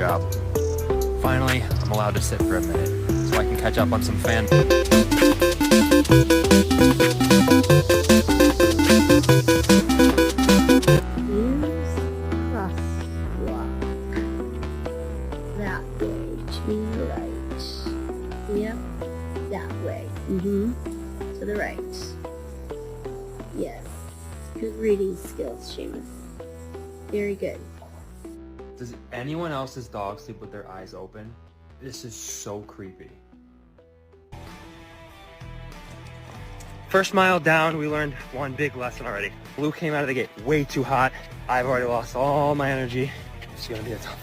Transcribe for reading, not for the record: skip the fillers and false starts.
job. Finally, I'm allowed to sit for a minute so I can catch up on some fan. That way to the right. Yep, that way. To the right. Yes. Good reading skills, Seamus. Very good. Does anyone else's dog sleep with their eyes open? This is so creepy. First mile down, we learned one big lesson already. Blue came out of the gate way too hot. I've already lost all my energy. It's gonna be a tough one.